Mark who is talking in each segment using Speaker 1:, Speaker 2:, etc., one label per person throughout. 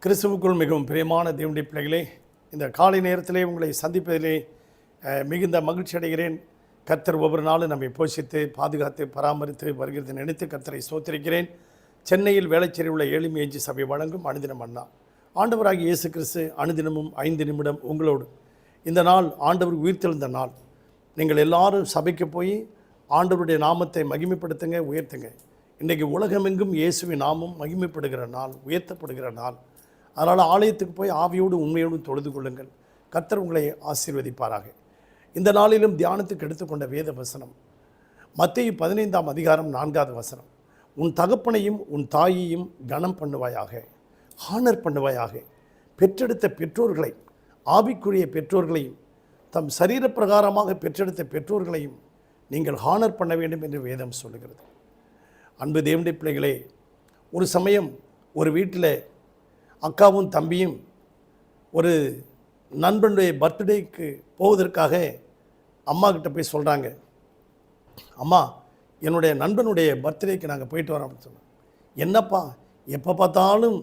Speaker 1: கிறிஸ்துவுக்குள் மிகவும் பிரியமான தேவனுடைய பிள்ளைகளே, இந்த காலை நேரத்திலே உங்களை சந்திப்பதிலே மிகுந்த மகிழ்ச்சி அடைகிறேன். கர்த்தர் ஒவ்வொரு நாளும் நம்மை போஷித்து பாதுகாத்து பராமரித்து வருகிறது நினைத்து கர்த்தரை ஸ்தோத்திரிக்கிறேன். சென்னையில் வேளச்சேரியில் உள்ள எளிமையஞ்சி சபை வழங்கும் அனுதினம் அண்ணா. ஆண்டவராகிய இயேசு கிறிஸ்து அனுதினமும் 5 நிமிடம் உங்களோடு. இந்த நாள் ஆண்டவர் உயிர்த்தெழுந்த நாள். நீங்கள் எல்லாரும் சபைக்கு போய் ஆண்டவருடைய நாமத்தை மகிமைப்படுத்துங்க, உயர்த்துங்க. இன்றைக்கு உலகமெங்கும் இயேசுவின் நாமம் மகிமைப்படுகிற நாள், உயர்த்தப்படுகிற நாள். அதனால் ஆலயத்துக்கு போய் ஆவியோடு உண்மையோடு தொழுது கொள்ளுங்கள். கர்த்தர் உங்களை ஆசீர்வதிப்பாராக. இந்த நாளிலும் தியானத்துக்கு எடுத்துக்கொண்ட வேத வசனம் மத்தேயு 15ஆம் அதிகாரம் 4வது வசனம். உன் தகப்பனையும் உன் தாயையும் கனம் பண்ணுவாயாக, ஹானர் பண்ணுவாயாக. பெற்றெடுத்த பெற்றோர்களை, ஆவிக்குரிய பெற்றோர்களையும் தம் சரீரப்பிரகாரமாக பெற்றெடுத்த பெற்றோர்களையும் நீங்கள் ஹானர் பண்ண வேண்டும் என்று வேதம் சொல்லுகிறது. அன்பு தேவனுடைய பிள்ளைகளே, ஒரு சமயம் ஒரு வீட்டில் அக்காவும் தம்பியும் ஒரு நண்பனுடைய பர்த்டேக்கு போவதற்காக அம்மா கிட்ட போய் சொல்கிறாங்க, அம்மா என்னுடைய நண்பனுடைய பர்த்டேக்கு நாங்கள் போயிட்டு வரோம் அப்படின்னு சொன்னோம். என்னப்பா எப்போ பார்த்தாலும்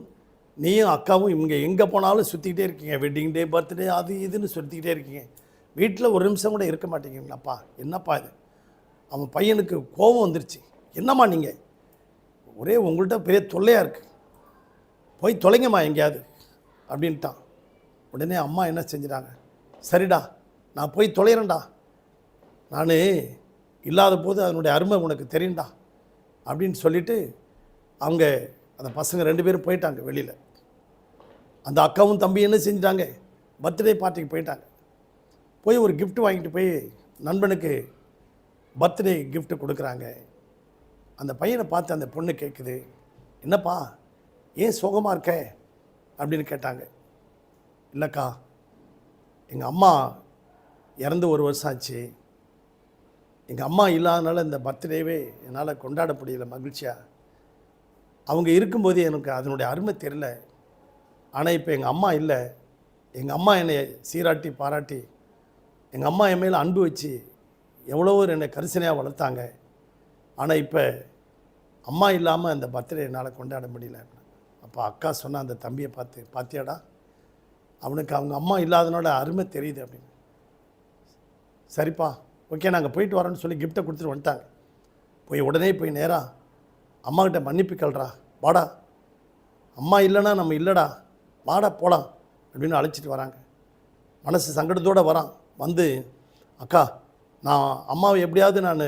Speaker 1: நீயும் அக்காவும் இங்கே எங்கே போனாலும் சுற்றிக்கிட்டே இருக்கீங்க, வெட்டிங் டே பர்த்டே அது இதுன்னு சுற்றிக்கிட்டே இருக்கீங்க, வீட்டில் ஒரு நிமிஷம் கூட இருக்க மாட்டேங்கிறீங்களாப்பா, என்னப்பா இது? அவன் பையனுக்கு கோபம் வந்துருச்சு. என்னம்மா நீங்கள் ஒரே உங்கள்கிட்ட பெரிய தொல்லையாக இருக்குது, போய் தொலைங்கம்மா எங்கேயாவது அப்படின்ட்டான். உடனே அம்மா என்ன செஞ்சிட்டாங்க, சரிடா நான் போய் தொலைகிறேன்டா, நான் இல்லாத போது அதனுடைய அருமை உனக்கு தெரியும்டா அப்படின்னு சொல்லிவிட்டு அவங்க அந்த பசங்க 2 பேரும் போயிட்டாங்க வெளியில். அந்த அக்காவும் தம்பி என்ன செஞ்சிட்டாங்க, பர்த்டே பார்ட்டிக்கு போயிட்டாங்க. போய் ஒரு கிஃப்ட் வாங்கிட்டு போய் நண்பனுக்கு பர்த்டே கிஃப்ட்டு கொடுக்குறாங்க. அந்த பையனை பார்த்து அந்த பொண்ணு கேட்குது, என்னப்பா ஏன் சோகமாக இருக்க அப்படின்னு கேட்டாங்க. இல்லைக்கா, எங்கள் அம்மா இறந்து 1 வருஷம் ஆச்சு, எங்கள் அம்மா இல்லாதனால இந்த பர்த்டேவே என்னால் கொண்டாட முடியல மகிழ்ச்சியாக. அவங்க இருக்கும்போது எனக்கு அதனுடைய அருமை தெரியல. ஆனால் இப்போ எங்கள் அம்மா இல்லை, எங்கள் அம்மா என்னை சீராட்டி பாராட்டி எங்கள் அம்மா என் மேலே அன்பு வச்சு எவ்வளோ என்னை கரிசனையாக வளர்த்தாங்க. ஆனால் இப்போ அம்மா இல்லாமல் அந்த பர்த்டே என்னால் கொண்டாட முடியல. அப்போ அக்கா சொன்ன அந்த தம்பியை பார்த்து, பார்த்தியாடா அவனுக்கு அவங்க அம்மா இல்லாதனோட அருமை தெரியுது அப்படின்னு. சரிப்பா ஓகே நாங்கள் போயிட்டு வரோன்னு சொல்லி கிஃப்ட்டை கொடுத்துட்டு வந்துட்டாங்க. உடனே போய் நேராக அம்மாக்கிட்ட மன்னிப்பு கேள்றா, வாடா அம்மா இல்லைன்னா நம்ம இல்லைடா, வாடா போகலாம் அப்படின்னு அழைச்சிட்டு வராங்க. மனசு சங்கடத்தோடு வரான். வந்து அக்கா நான் அம்மாவை எப்படியாவது நான்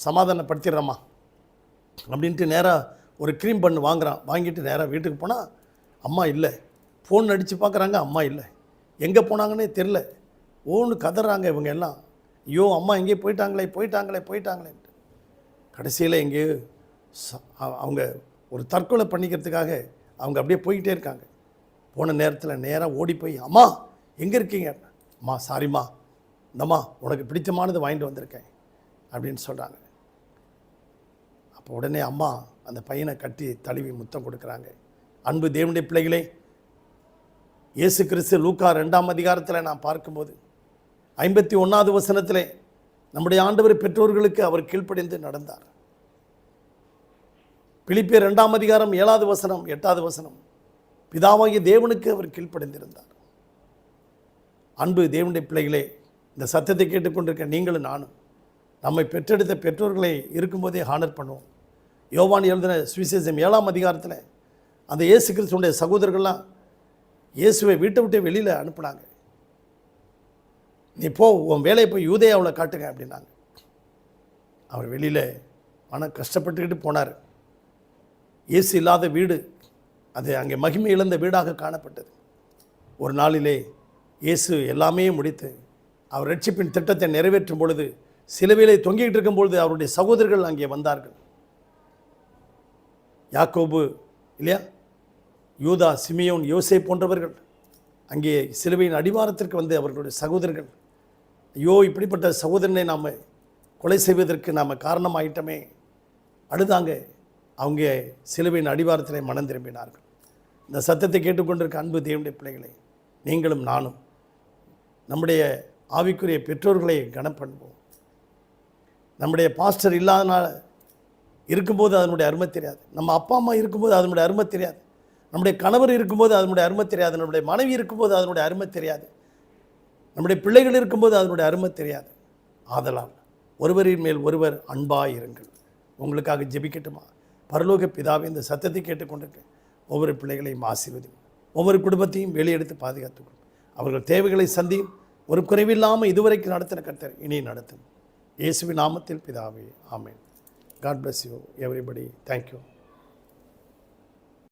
Speaker 1: சமாதானப்படுத்திடுறேம்மா அப்படின்ட்டு நேராக ஒரு க்ரீம் பண்ணு வாங்குகிறான். வாங்கிட்டு நேராக வீட்டுக்கு போனால் அம்மா இல்லை. ஃபோன் அடித்து பார்க்குறாங்க, அம்மா இல்லை. எங்கே போனாங்கன்னே தெரில. ஓன்னு கதறாங்க இவங்க எல்லாம். ஐயோ அம்மா எங்கேயோ போயிட்டாங்களேன்ட்டு. கடைசியில் எங்கேயோ அவங்க ஒரு தற்கொலை பண்ணிக்கிறதுக்காக அவங்க அப்படியே போய்கிட்டே இருக்காங்க. போன நேரத்தில் நேராக ஓடி போய், அம்மா எங்கே இருக்கீங்க? அம்மா சாரிம்மா, இந்தம்மா உனக்கு பிடித்தமானது வாங்கிட்டு வந்திருக்கேன் அப்படின்னு சொல்கிறாங்க. அப்போ உடனே அம்மா அந்த பையனை கட்டி தழுவி முத்தம் கொடுக்குறாங்க. அன்பு தேவனுடைய பிள்ளைகளே, இயேசு கிறிஸ்து லூக்கா 2ஆம் அதிகாரத்தில் நான் பார்க்கும்போது 51வது வசனத்தில் நம்முடைய ஆண்டவர் பெற்றோர்களுக்கு அவர் கீழ்ப்படிந்து நடந்தார். பிலிப்பியர் 2ஆம் அதிகாரம் 7வது வசனம் 8வது வசனம், பிதாவாகிய தேவனுக்கு அவர் கீழ்ப்படிந்திருந்தார். அன்பு தேவனுடைய பிள்ளைகளே, இந்த சத்தத்தை கேட்டுக்கொண்டிருக்க நீங்களும் நானும் நம்மை பெற்றெடுத்த பெற்றோர்களை இருக்கும்போதே ஹானர் பண்ணுவோம். யோவான் எழுதின சுவிசேஷம் 7ஆம் அதிகாரத்தில் அந்த இயேசு கிறிஸ்துடைய சகோதரர்கள்லாம் இயேசுவை வீட்டை விட்டு வெளியில் அனுப்புனாங்க. நீ போ, உன் வேலையை போய் யூதேயாவில் காட்டுங்க அப்படின்னாங்க. அவர் வெளியில் ஆனால் கஷ்டப்பட்டுக்கிட்டு போனார். இயேசு இல்லாத வீடு அது அங்கே மகிமை இழந்த வீடாக காணப்பட்டது. ஒரு நாளிலே இயேசு எல்லாமே முடித்து அவர் ரட்சிப்பின் திட்டத்தை நிறைவேற்றும் பொழுது, சிலுவையிலே தொங்கிக்கிட்டு இருக்கும்பொழுது அவருடைய சகோதரர்கள் அங்கே வந்தார்கள். யாக்கோபு இல்லையா, யூதா, சிமியோன், யோசே போன்றவர்கள் அங்கே சிலுவையின் அடிவாரத்திற்கு வந்து அவர்களுடைய சகோதரர்கள், ஐயோ இப்படிப்பட்ட சகோதரனை நாம் கொலை செய்வதற்கு நாம் காரணமாயிட்டமே அழுதாங்க. அவங்க சிலுவையின் அடிவாரத்தில் மனம் திரும்பினார்கள். இந்த சத்தத்தை கேட்டுக்கொண்டிருக்க அன்பு தேவனுடைய பிள்ளைகளை, நீங்களும் நானும் நம்முடைய ஆவிக்குரிய பெற்றோர்களை கனம் பண்ணுவோம். நம்முடைய பாஸ்டர் இல்லாதனால இருக்கும்போது அதனுடைய அருமை தெரியாது, நம்ம அப்பா அம்மா இருக்கும்போது அதனுடைய அருமை தெரியாது, நம்முடைய கணவர் இருக்கும்போது அதனுடைய அருமை தெரியாது, நம்முடைய மனைவி இருக்கும்போது அதனுடைய அருமை தெரியாது, நம்முடைய பிள்ளைகள் இருக்கும்போது அதனுடைய அருமை தெரியாது. ஆதலால் ஒருவரின் மேல் ஒருவர் அன்பாக இருங்கள். உங்களுக்காக ஜெபிக்கட்டுமா? பரலோக பிதாவே, இந்த சத்தத்தை கேட்டுக்கொண்டிருக்க ஒவ்வொரு பிள்ளைகளையும் ஆசீர்வதியும், ஒவ்வொரு குடும்பத்தையும் வெளியெடுத்து பாதுகாத்துக்கொள்ளும். அவர்கள் தேவைகளை சந்தியும். ஒரு குறைவில்லாமல் இதுவரைக்கும் நடத்தின கர்த்தர் இனி நடத்தும். இயேசுவின் நாமத்தில் பிதாவே, ஆமென். God bless you everybody. Thank you.